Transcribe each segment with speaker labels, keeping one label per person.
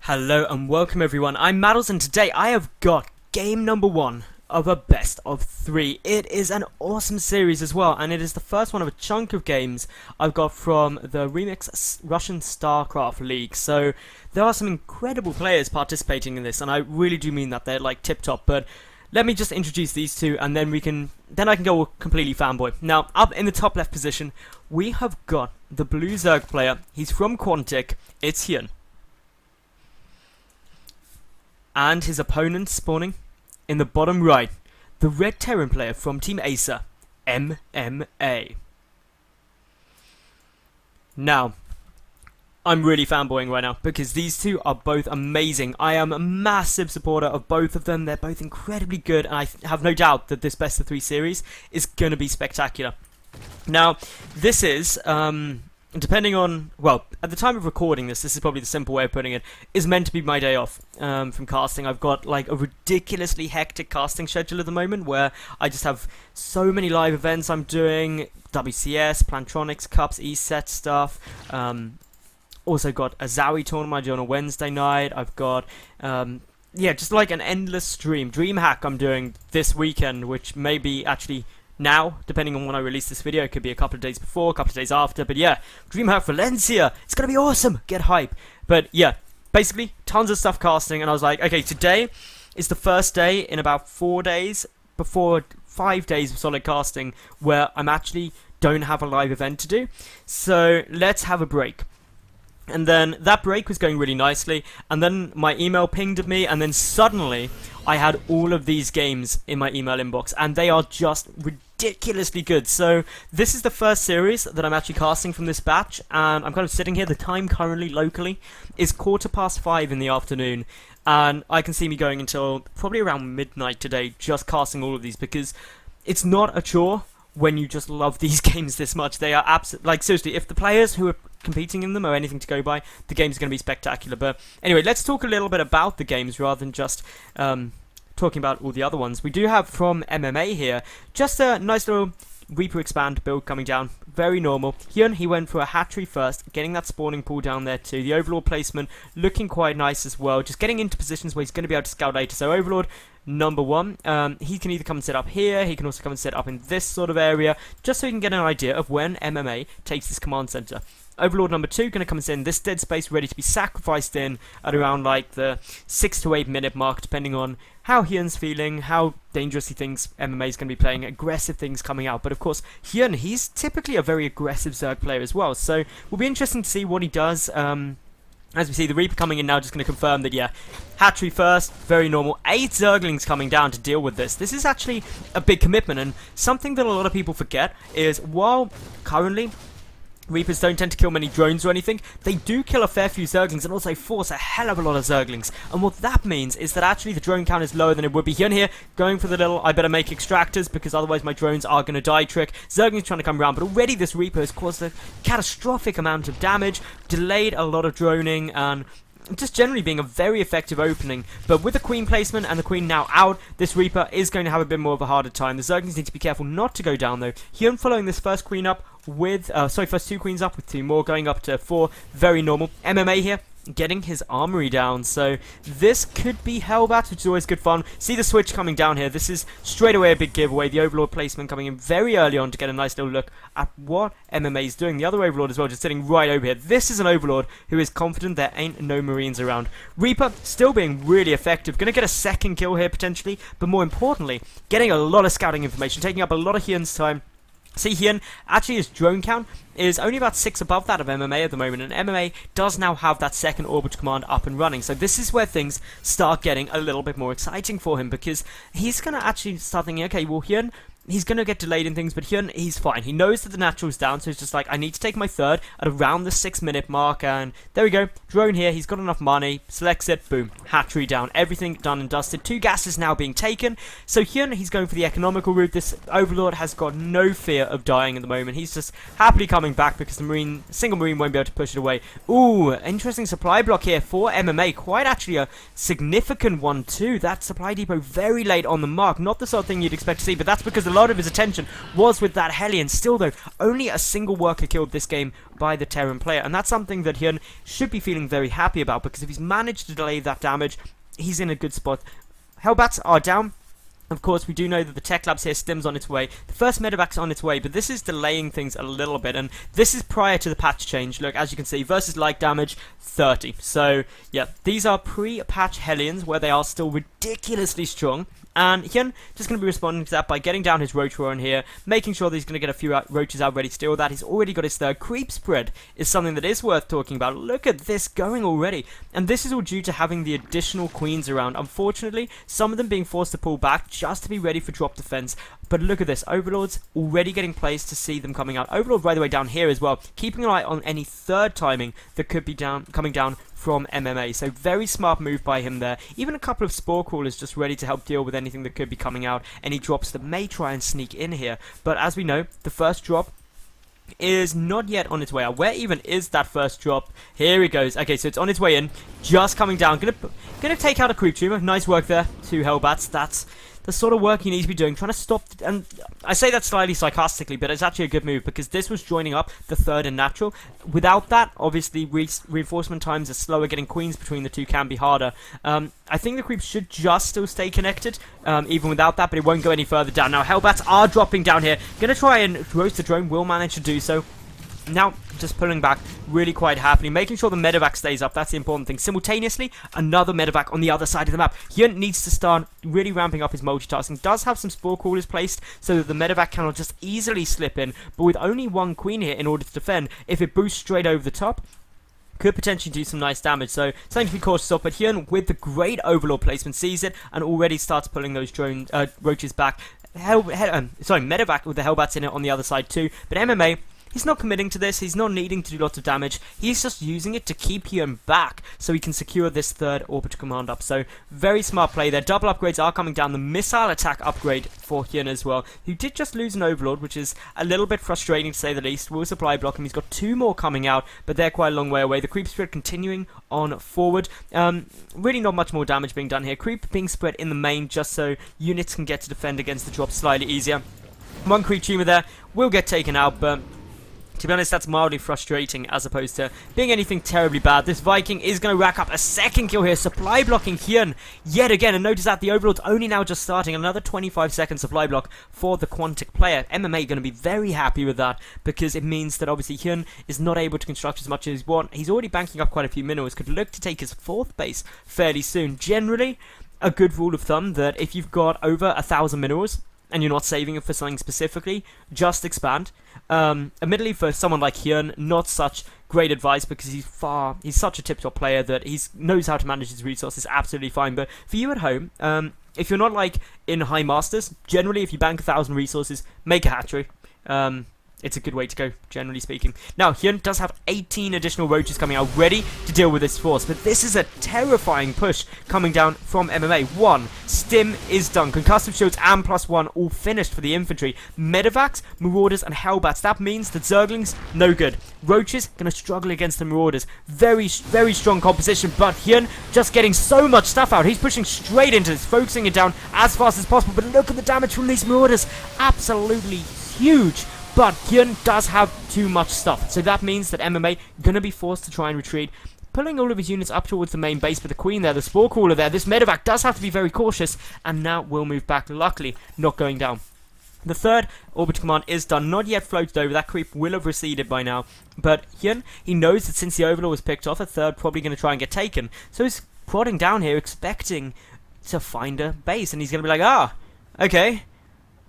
Speaker 1: Hello and welcome everyone, I'm Madals and today I have got game number 1 of a best of 3. It is an awesome series as well, and it is the first one of a chunk of games I've got from the Remix Russian StarCraft League. So there are some incredible players participating in this, and I really do mean that. They're like tip top. But let me just introduce these two, and then I can go completely fanboy. Now, up in the top left position, we have got the blue Zerg player. He's from Quantic. It's HyuN. And his opponent spawning in the bottom right, the red Terran player from Team Acer, MMA. Now, I'm really fanboying right now because these two are both amazing. I am a massive supporter of both of them. They're both incredibly good, and I have no doubt that this best of 3 series is going to be spectacular. Now, this is, depending on, well, at the time of recording this is probably the simple way of putting it, is meant to be my day off from casting. I've got like a ridiculously hectic casting schedule at the moment where I just have so many live events I'm doing, WCS, Plantonics, Cups, ESET stuff. Also got a Zowie tournament I do on a Wednesday night. I've got, yeah, just like an endless stream. DreamHack I'm doing this weekend, which may be actually now, depending on when I release this video. It could be a couple of days before, a couple of days after, but yeah, DreamHack Valencia, it's gonna be awesome, get hype. But yeah, basically, tons of stuff casting, and I was like, okay, today is the first day in about 4 days, before 5 days of solid casting, where I'm actually don't have a live event to do, so let's have a break. And then that break was going really nicely, and then my email pinged at me, and then suddenly I had all of these games in my email inbox, and they are just ridiculously good. So this is the first series that I'm actually casting from this batch, and I'm kind of sitting here. The time currently locally is 5:15 in the afternoon, and I can see me going until probably around midnight today just casting all of these, because it's not a chore when you just love these games this much. They are absolutely, like, seriously, if the players who are competing in them are anything to go by, the game's going to be spectacular. But anyway, let's talk a little bit about the games rather than just talking about all the other ones. We do have from MMA here just a nice little Reaper Expand build coming down, very normal. HyuN, he went for a hatchery first, getting that spawning pool down there too. The Overlord placement looking quite nice as well, just getting into positions where he's going to be able to scout later. So Overlord number 1, he can either come and set up here, he can also come and set up in this sort of area, just so you can get an idea of when MMA takes this command center. Overlord number 2 going to come and sit in this dead space, ready to be sacrificed in at around like the 6 to 8 minute mark, depending on how HyuN's feeling, how dangerous he thinks MMA is going to be playing, aggressive things coming out. But of course, HyuN, he's typically a very aggressive Zerg player as well, so will be interesting to see what he does. As we see, the Reaper coming in now, just going to confirm that, yeah, hatchery first, very normal. 8 Zerglings coming down to deal with this. This is actually a big commitment, and something that a lot of people forget is, while currently Reapers don't tend to kill many drones or anything, they do kill a fair few Zerglings and also force a hell of a lot of Zerglings. And what that means is that actually the drone count is lower than it would be. HyuN here, going for the little, I better make extractors because otherwise my drones are going to die trick. Zerglings trying to come around, but already this Reaper has caused a catastrophic amount of damage, delayed a lot of droning, and just generally being a very effective opening. But with the Queen placement and the Queen now out, this Reaper is going to have a bit more of a harder time. The Zerglings need to be careful not to go down though. HyuN following this first Queen up with, first 2 Queens up with 2 more, going up to 4, very normal. MMA here, getting his armory down, so this could be Hellbat, which is always good fun. See the switch coming down here, this is straight away a big giveaway. The Overlord placement coming in very early on to get a nice little look at what MMA is doing. The other Overlord as well, just sitting right over here. This is an Overlord who is confident there ain't no Marines around. Reaper still being really effective, gonna get a second kill here potentially, but more importantly, getting a lot of scouting information, taking up a lot of HyuN's time. See, HyuN, actually his drone count is only about 6 above that of MMA at the moment, and MMA does now have that second orbital command up and running, so this is where things start getting a little bit more exciting for him, because he's going to actually start thinking, okay, well, HyuN, he's going to get delayed in things, but HyuN, he's fine. He knows that the natural's down, so he's just like, I need to take my third at around the 6 minute mark, and there we go. Drone here, he's got enough money, selects it, boom, hatchery down. Everything done and dusted. 2 gases now being taken. So HyuN, he's going for the economical route. This Overlord has got no fear of dying at the moment. He's just happily coming back because the single Marine won't be able to push it away. Ooh, interesting supply block here for MMA. Quite actually a significant one too. That supply depot very late on the mark. Not the sort of thing you'd expect to see, but that's because the lot of his attention was with that Hellion. Still though, only a single worker killed this game by the Terran player, and that's something that HyuN should be feeling very happy about, because if he's managed to delay that damage, he's in a good spot. Hellbats are down. Of course, we do know that the Tech Labs here Stim's on its way. The first medevac's on its way, but this is delaying things a little bit, and this is prior to the patch change. Look, as you can see, versus light damage, 30. So, yeah, these are pre-patch Hellions, where they are still ridiculously strong. And HyuN just going to be responding to that by getting down his Roach Roar in here, making sure that he's going to get a few Roaches out ready to deal with that. He's already got his third. Creep Spread is something that is worth talking about. Look at this going already. And this is all due to having the additional Queens around. Unfortunately, some of them being forced to pull back just to be ready for drop defense. But look at this. Overlords already getting placed to see them coming out. Overlord, by the way, down here as well. Keeping an eye on any third timing that could be coming down from MMA. So very smart move by him there. Even a couple of Spore Crawlers just ready to help deal with anything that could be coming out. Any drops that may try and sneak in here. But as we know, the first drop is not yet on its way out. Where even is that first drop? Here he goes. Okay, so it's on its way in. Just coming down. Gonna take out a Creep Tumor. Nice work there. 2 Hellbats. That's the sort of work he needs to be doing, trying to stop, and I say that slightly sarcastically, but it's actually a good move, because this was joining up the third and natural. Without that, obviously, reinforcement times are slower, getting Queens between the two can be harder. I think the creeps should just still stay connected, even without that, but it won't go any further down. Now, Hellbats are dropping down here, gonna try and roast the drone, will manage to do so. Now, just pulling back really quite happily, making sure the medevac stays up. That's the important thing. Simultaneously, another medevac on the other side of the map. HyuN needs to start really ramping up his multitasking. Does have some Spore Crawlers placed so that the medevac cannot just easily slip in, but with only one Queen here in order to defend, if it boosts straight over the top, could potentially do some nice damage, so something to be cautious of. But HyuN, with the great Overlord placement, sees it and already starts pulling those Roaches back. Medevac with the Hellbats in it on the other side too, but MMA, he's not committing to this, he's not needing to do lots of damage, he's just using it to keep HyuN back so he can secure this third orbital command up. So, very smart play there. Double upgrades are coming down, the missile attack upgrade for HyuN as well, who did just lose an Overlord, which is a little bit frustrating to say the least. Will supply block him, he's got 2 more coming out, but they're quite a long way away. The Creep Spread continuing on forward. Really not much more damage being done here. Creep being spread in the main just so units can get to defend against the drop slightly easier. One Creep Tumor there will get taken out, but to be honest, that's mildly frustrating as opposed to being anything terribly bad. This Viking is going to rack up a second kill here. Supply blocking HyuN yet again. And notice that the Overlord's only now just starting. Another 25-second supply block for the Quantic player. MMA going to be very happy with that, because it means that obviously HyuN is not able to construct as much as he wants. He's already banking up quite a few minerals. Could look to take his 4th base fairly soon. Generally, a good rule of thumb that if you've got over 1,000 minerals, and you're not saving it for something specifically, just expand. Admittedly, for someone like HyuN, not such great advice, because he's such a tip-top player that he knows how to manage his resources absolutely fine. But for you at home, if you're not like in high masters, generally if you bank 1,000 resources, make a hatchery. It's a good way to go, generally speaking. Now, HyuN does have 18 additional Roaches coming out, ready to deal with this force. But this is a terrifying push coming down from MMA. 1, Stim is done. Concussive shields and +1 all finished for the infantry. Medevacs, Marauders, and Hellbats. That means that Zerglings, no good. Roaches, going to struggle against the Marauders. Very, very strong composition, but HyuN just getting so much stuff out. He's pushing straight into this, focusing it down as fast as possible. But look at the damage from these Marauders. Absolutely huge. But HyuN does have too much stuff, so that means that MMA gonna be forced to try and retreat, pulling all of his units up towards the main base. But the Queen there, the Spore Crawler there, this medevac does have to be very cautious, and now will move back, luckily not going down. The third orbital command is done, not yet floated over. That creep will have receded by now, but HyuN, he knows that since the Overlord was picked off, a third probably going to try and get taken, so he's prodding down here, expecting to find a base, and he's going to be like, okay,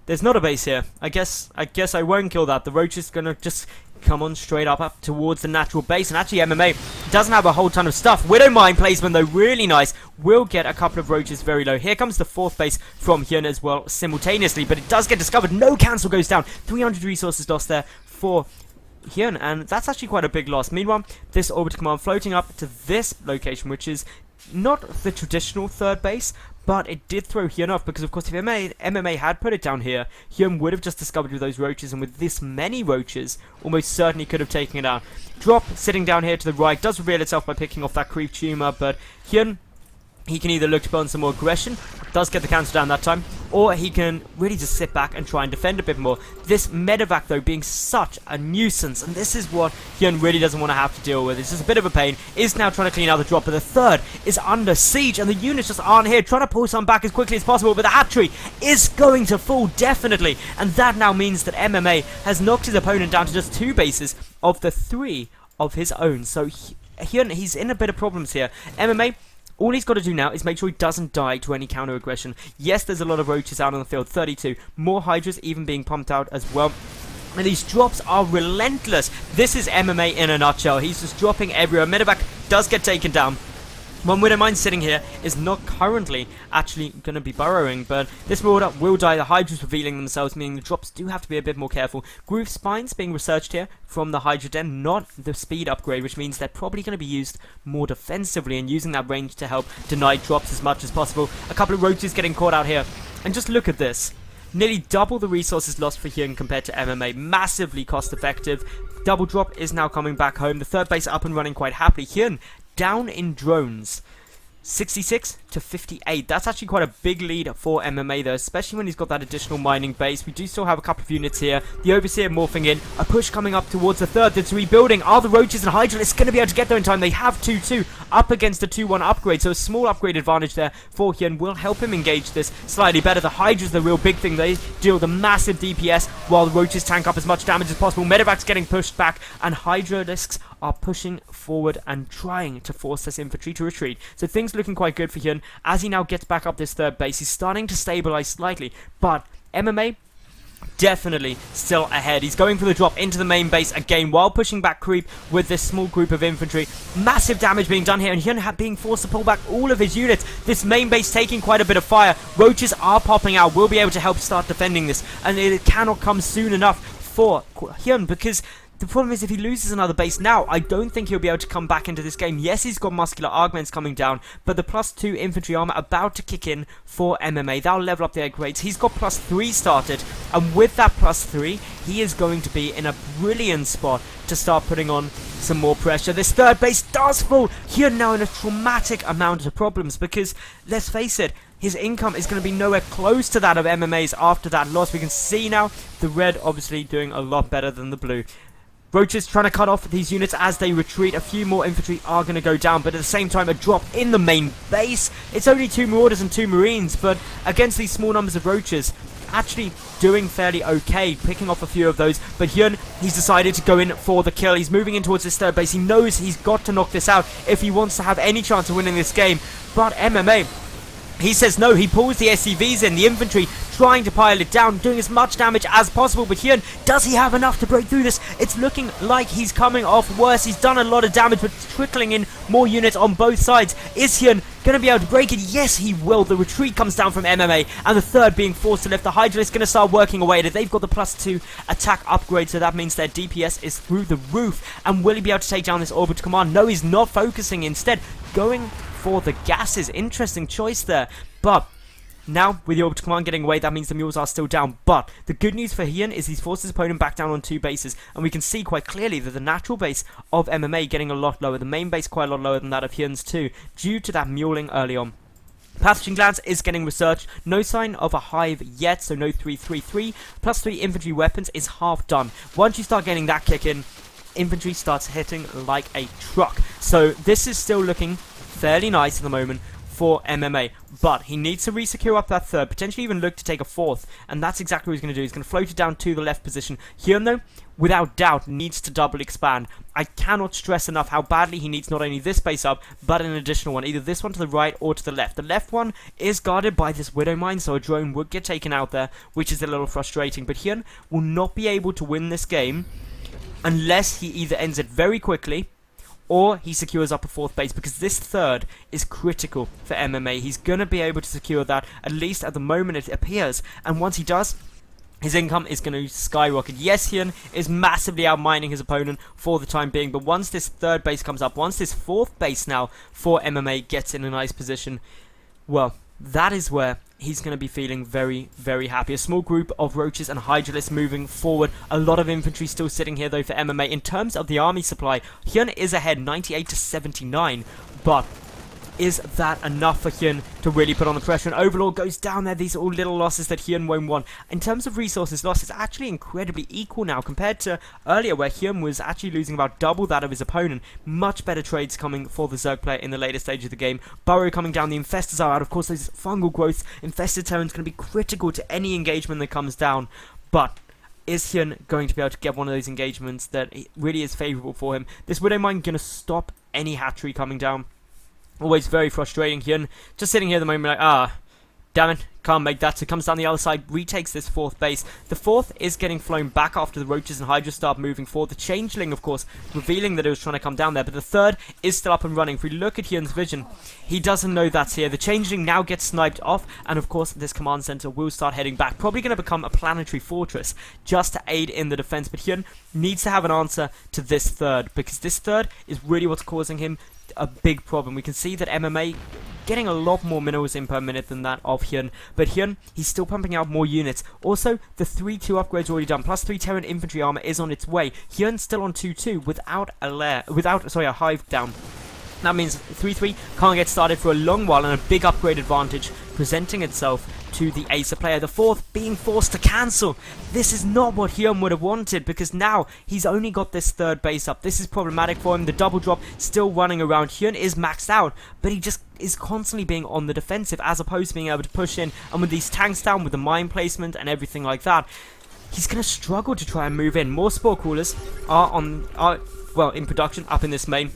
Speaker 1: there's not a base here. I guess I won't kill that. The Roach is gonna just come on straight up towards the natural base. And actually MMA doesn't have a whole ton of stuff. Widowmine placement though, really nice. Will get a couple of Roaches very low. Here comes the 4th base from HyuN as well simultaneously. But it does get discovered. No cancel goes down. 300 resources lost there for HyuN. And that's actually quite a big loss. Meanwhile, this orbital command floating up to this location, which is not the traditional 3rd base, but it did throw HyuN off, because of course if MMA had put it down here, HyuN would have just discovered with those Roaches, and with this many Roaches, almost certainly could have taken it out. Drop sitting down here to the right does reveal itself by picking off that Creep Tumor, but HyuN he can either look to put on some more aggression, does get the counter down that time, or he can really just sit back and try and defend a bit more. This medevac though being such a nuisance, and this is what HyuN really doesn't want to have to deal with. It's just a bit of a pain. Is now trying to clean out the drop, but the third is under siege, and the units just aren't here, trying to pull some back as quickly as possible, but the hat tree is going to fall, definitely, and that now means that MMA has knocked his opponent down to just 2 bases of the 3 of his own. So HyuN, he's in a bit of problems here. MMA, all he's got to do now is make sure he doesn't die to any counter aggression. Yes, there's a lot of roaches out on the field, 32. More hydras even being pumped out as well. And these drops are relentless. This is MMA in a nutshell. He's just dropping everywhere. Medevac does get taken down. One Widowmine sitting here is not currently actually going to be burrowing, but this Marauder will die. The Hydras revealing themselves, meaning the drops do have to be a bit more careful. Groove Spines being researched here from the Hydra Den, not the speed upgrade, which means they're probably going to be used more defensively and using that range to help deny drops as much as possible. A couple of roaches getting caught out here. And just look at this. Nearly double the resources lost for HyuN compared to MMA. Massively cost effective. Double drop is now coming back home. The third base up and running quite happily. HyuN down in drones, 66 to 58. That's actually quite a big lead for MMA though, especially when he's got that additional mining base. We do still have a couple of units here. The Overseer morphing in. A push coming up towards the third that's rebuilding. Are the Roaches and Hydralisks going to be able to get there in time? They have 2-2 up against a 2-1 upgrade, so a small upgrade advantage there for HyuN will help him engage this slightly better. The Hydra's the real big thing. They deal the massive DPS while the Roaches tank up as much damage as possible. Medevac's getting pushed back and Hydralisks are pushing forward and trying to force this infantry to retreat. So things looking quite good for HyuN. As he now gets back up this third base, he's starting to stabilize slightly, but MMA definitely still ahead. He's going for the drop into the main base again while pushing back creep with this small group of infantry. Massive damage being done here, and HyuN being forced to pull back all of his units. This main base taking quite a bit of fire. Roaches are popping out, will be able to help start defending this, and it cannot come soon enough for HyuN, because the problem is if he loses another base now, I don't think he'll be able to come back into this game. Yes, he's got muscular augments coming down, but the +2 infantry armor about to kick in for MMA. That'll level up their grades. He's got +3 started, and with that +3, he is going to be in a brilliant spot to start putting on some more pressure. This third base does fall. HyuN now in a traumatic amount of problems because, let's face it, his income is going to be nowhere close to that of MMA's after that loss. We can see now the red obviously doing a lot better than the blue. Roaches trying to cut off these units as they retreat. A few more infantry are going to go down, but at the same time a drop in the main base. It's only 2 Marauders and 2 Marines, but against these small numbers of Roaches, actually doing fairly okay, picking off a few of those. But HyuN, he's decided to go in for the kill. He's moving in towards his third base. He knows he's got to knock this out if he wants to have any chance of winning this game. But MMA, he says no. He pulls the SCVs in, the infantry, trying to pile it down, doing as much damage as possible. But HyuN, does he have enough to break through this? It's looking like he's coming off worse. He's done a lot of damage, but trickling in more units on both sides. Is HyuN going to be able to break it? Yes, he will. The retreat comes down from MMA, and the third being forced to lift. The Hydralisk going to start working away at it. They've got the +2 attack upgrade, so that means their DPS is through the roof. And will he be able to take down this orbital command? No, he's not focusing. Instead, going for the gases. Interesting choice there. But now, with the orbital command getting away, that means the mules are still down. But the good news for HyuN is he's forced his opponent back down on 2 bases. And we can see quite clearly that the natural base of MMA getting a lot lower. The main base quite a lot lower than that of HyuN's too, due to that muling early on. Pathogen glands is getting researched. No sign of a hive yet, so no 333. +3 infantry weapons is half done. Once you start getting that kick in, infantry starts hitting like a truck. So this is still looking fairly nice at the moment for MMA, but he needs to re-secure up that third, potentially even look to take a fourth, and that's exactly what he's going to do. He's going to float it down to the left position. HyuN, though, without doubt, needs to double expand. I cannot stress enough how badly he needs not only this base up, but an additional one, either this one to the right or to the left. The left one is guarded by this Widowmine, so a drone would get taken out there, which is a little frustrating, but HyuN will not be able to win this game unless he either ends it very quickly, or he secures up a 4th base, because this third is critical for MMA. He's going to be able to secure that, at least at the moment it appears. And once he does, his income is going to skyrocket. Yes, HyuN is massively outmining his opponent for the time being, but once this 3rd base comes up, once this 4th base now for MMA gets in a nice position, well, that is where he's going to be feeling very, very happy. A small group of Roaches and Hydralisks moving forward. A lot of infantry still sitting here, though, for MMA. In terms of the army supply, HyuN is ahead 98 to 79, but is that enough for HyuN to really put on the pressure? And Overlord goes down there. These are all little losses that HyuN won't want. In terms of resources lost, it's actually incredibly equal now compared to earlier where HyuN was actually losing about double that of his opponent. Much better trades coming for the Zerg player in the later stage of the game. Burrow coming down, the Infestors are out. Of course, those fungal growths, Infested Terran's going to be critical to any engagement that comes down. But is HyuN going to be able to get one of those engagements that really is favourable for him? This Widow Mine going to stop any hatchery coming down. Always very frustrating. HyuN just sitting here at the moment like, damn it, can't make that. So comes down the other side, retakes this 4th base. The 4th is getting flown back after the Roaches and Hydra start moving forward. The Changeling, of course, revealing that it was trying to come down there. But the 3rd is still up and running. If we look at HyuN's vision, he doesn't know that's here. The Changeling now gets sniped off. And of course, this command center will start heading back. Probably going to become a planetary fortress just to aid in the defense. But HyuN needs to have an answer to this 3rd, because this 3rd is really what's causing him a big problem. We can see that MMA getting a lot more minerals in per minute than that of HyuN, but HyuN, he's still pumping out more units. Also, the 3-2 upgrade's already done, plus 3 Terran infantry armor is on its way. HyuN's still on 2-2 without a hive down. That means 3-3 can't get started for a long while, and a big upgrade advantage presenting itself to the Acer player. The 4th being forced to cancel. This is not what HyuN would have wanted, because now he's only got this 3rd base up. This is problematic for him. The double drop still running around. HyuN is maxed out, but he just is constantly being on the defensive as opposed to being able to push in. And with these tanks down, with the mine placement and everything like that, he's going to struggle to try and move in. More Spore Coolers are in production up in this main.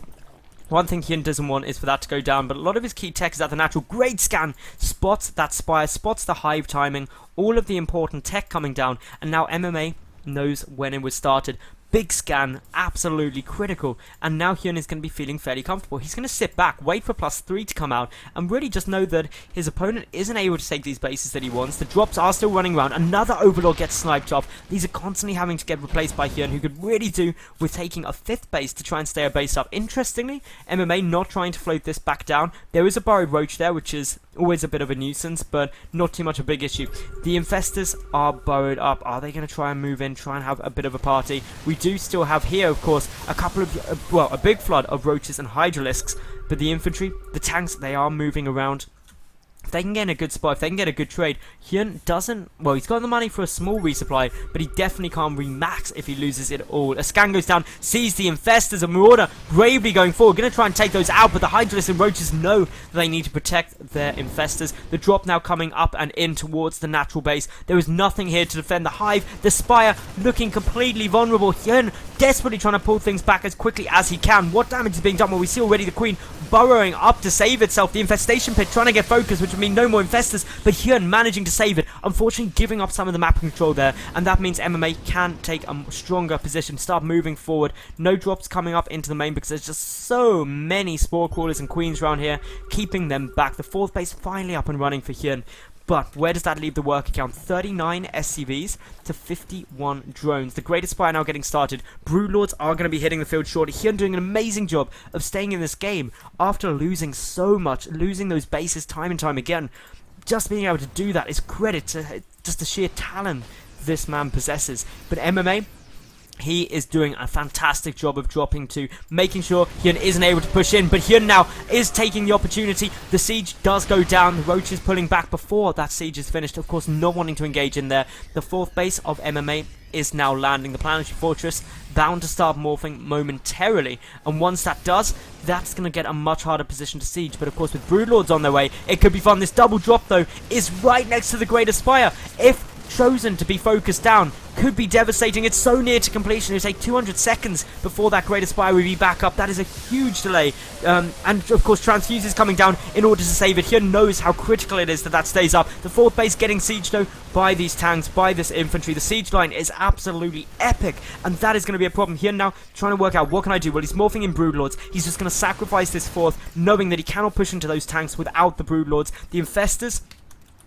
Speaker 1: One thing HyuN doesn't want is for that to go down, but a lot of his key tech is at the natural. Great scan, spots that spire, spots the hive timing, all of the important tech coming down, and now MMA knows when it was started. Big scan, absolutely critical, and now HyuN is going to be feeling fairly comfortable. He's going to sit back, wait for +3 to come out, and really just know that his opponent isn't able to take these bases that he wants. The drops are still running around. Another Overlord gets sniped off. These are constantly having to get replaced by HyuN, who could really do with taking a 5th base to try and stay a base up. Interestingly, MMA not trying to float this back down. There is a burrowed Roach there, which is always a bit of a nuisance, but not too much a big issue. The Infestors are burrowed up. Are they going to try and move in, try and have a bit of a party? We do still have here, of course, a couple of, a big flood of Roaches and Hydralisks, but the infantry, the tanks, they are moving around. If they can get in a good spot, if they can get a good trade, HyuN doesn't, well, he's got the money for a small resupply, but he definitely can't remax if he loses it all. A scan goes down, sees the Infestors, and Marauder bravely going forward, going to try and take those out, but the Hydralisks and Roaches know that they need to protect their Infestors. The drop now coming up and in towards the natural base. There is nothing here to defend the Hive. The Spire looking completely vulnerable. HyuN desperately trying to pull things back as quickly as he can. What damage is being done? Well, we see already the Queen burrowing up to save itself. The Infestation Pit trying to get focused, which would mean no more Infestors, but HyuN managing to save it. Unfortunately, giving up some of the map control there, and that means MMA can take a stronger position, start moving forward. No drops coming up into the main because there's just so many Spore Crawlers and Queens around here, keeping them back. The 4th base finally up and running for HyuN. But where does that leave the work account? 39 SCVs to 51 drones. The Greater Spire now getting started. Broodlords are going to be hitting the field shortly. HyuN doing an amazing job of staying in this game after losing so much, losing those bases time and time again. Just being able to do that is credit to just the sheer talent this man possesses. But MMA, he is doing a fantastic job of dropping to, making sure HyuN isn't able to push in, but HyuN now is taking the opportunity. The siege does go down. The Roach is pulling back before that siege is finished, of course not wanting to engage in there. The 4th base of MMA is now landing. The planetary fortress bound to start morphing momentarily, and once that does, that's going to get a much harder position to siege. But of course with Broodlords on their way, it could be fun. This double drop though is right next to the Greater Spire. If chosen to be focused down, could be devastating. It's so near to completion. It'll take 200 seconds before that Greater Spire will be back up. That is a huge delay. And of course Transfuse is coming down in order to save it. HyuN knows how critical it is that that stays up. The 4th base getting sieged though by these tanks, by this infantry. The siege line is absolutely epic, and that is going to be a problem. HyuN now trying to work out, what can I do? Well, he's morphing in Broodlords. He's just going to sacrifice this 4th, knowing that he cannot push into those tanks without the Broodlords. The Infestors,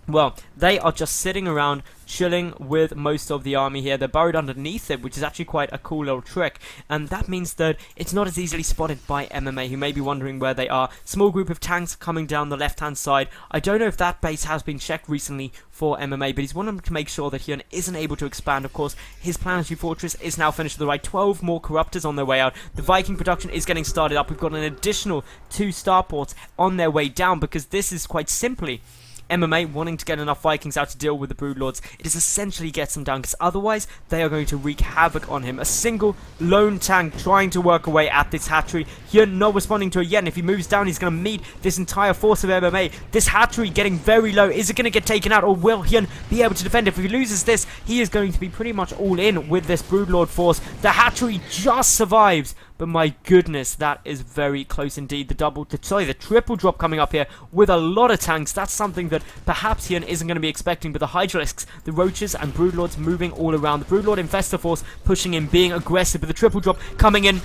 Speaker 1: Well, they are just sitting around chilling with most of the army here. They're buried underneath it, which is actually quite a cool little trick, and that means that it's not as easily spotted by MMA, who may be wondering where they are. Small group of tanks coming down the left hand side. I don't know if that base has been checked recently for MMA, but he's wanting to make sure that HyuN isn't able to expand. Of course, his planetary fortress is now finished to the right. 12 more corruptors on their way out. The Viking production is getting started up. We've got an additional 2 starports on their way down, because this is quite simply MMA wanting to get enough Vikings out to deal with the Broodlords. It is essentially gets them down, because otherwise they are going to wreak havoc on him. A single lone tank trying to work away at this hatchery. HyuN not responding to it yet, and if he moves down, he's going to meet this entire force of MMA. This hatchery getting very low. Is it going to get taken out, or will HyuN be able to defend? If he loses this, he is going to be pretty much all in with this Broodlord force. The hatchery just survives, but my goodness, that is very close indeed. The triple drop coming up here with a lot of tanks. That's something that perhaps HyuN isn't going to be expecting, but the Hydralisks, the Roaches, and Broodlords moving all around. The Broodlord Infestor Force pushing in, being aggressive, but the triple drop coming in.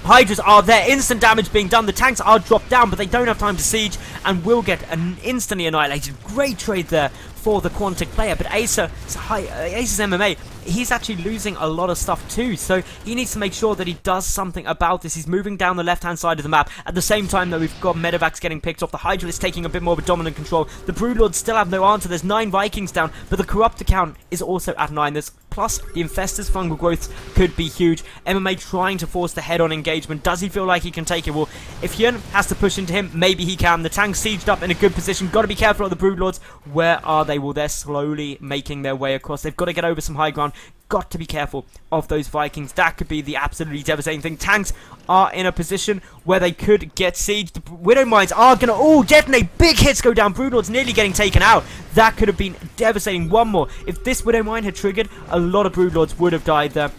Speaker 1: Hydras are there, instant damage being done. The tanks are dropped down, but they don't have time to siege and will get instantly annihilated. Great trade there for the Quantic player, but Acer's MMA, he's actually losing a lot of stuff too, so he needs to make sure that he does something about this. He's moving down the left-hand side of the map. At the same time, though, we've got Medevacs getting picked off. The Hydra is taking a bit more of a dominant control. The Broodlords still have no answer. There's 9 Vikings down, but the Corruptor count is also at 9. There's plus the Infestor's fungal growth could be huge. MMA trying to force the head-on engagement. Does he feel like he can take it? Well, if HyuN has to push into him, maybe he can. The tank's sieged up in a good position. Got to be careful of the Broodlords. Where are they? Well, they're slowly making their way across. They've got to get over some high ground. Got to be careful of those Vikings. That could be the absolutely devastating thing. Tanks are in a position where they could get sieged. The Widow Mines are going to detonate. Big hits go down. Broodlord's nearly getting taken out. That could have been devastating. One more. If this Widow Mine had triggered, a lot of Broodlords would have died there.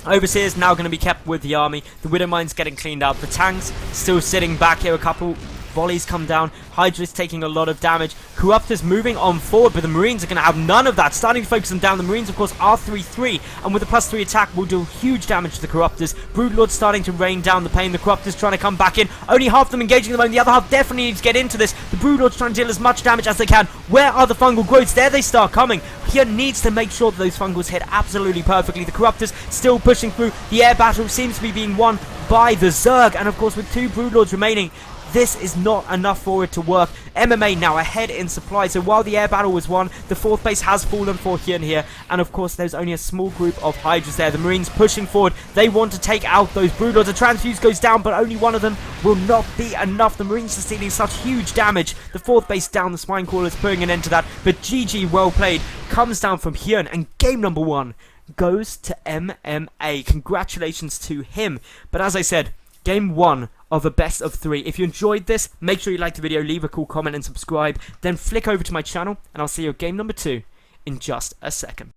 Speaker 1: Overseer's now going to be kept with the army. The Widow Mine's getting cleaned out. The tanks still sitting back here. A couple volleys come down. Hydra's taking a lot of damage. Corruptors moving on forward, but the Marines are going to have none of that. Starting to focus them down. The Marines, of course, are 3-3, and with a +3 attack will do huge damage to the Corruptors. Broodlord's starting to rain down the pain. The Corruptors trying to come back in. Only half of them engaging at the moment. The other half definitely needs to get into this. The Broodlord's trying to deal as much damage as they can. Where are the fungal growths? There they start coming. HyuN needs to make sure that those fungals hit absolutely perfectly. The Corruptors still pushing through. The air battle seems to be being won by the Zerg, and of course with 2 Broodlords remaining, this is not enough for it to work. MMA now ahead in supply, so while the air battle was won, the 4th base has fallen for HyuN here, and of course there's only a small group of Hydras there. The Marines pushing forward. They want to take out those Broodlords. The transfuse goes down, but only one of them will not be enough. The Marines are dealing such huge damage. The 4th base down, the Spine Crawlers putting an end to that, but GG, well played, comes down from HyuN, and game number 1 goes to MMA. Congratulations to him. But as I said, game 1 of a best of 3. If you enjoyed this, make sure you like the video, leave a cool comment and subscribe. Then flick over to my channel, and I'll see you at game number 2 in just a second.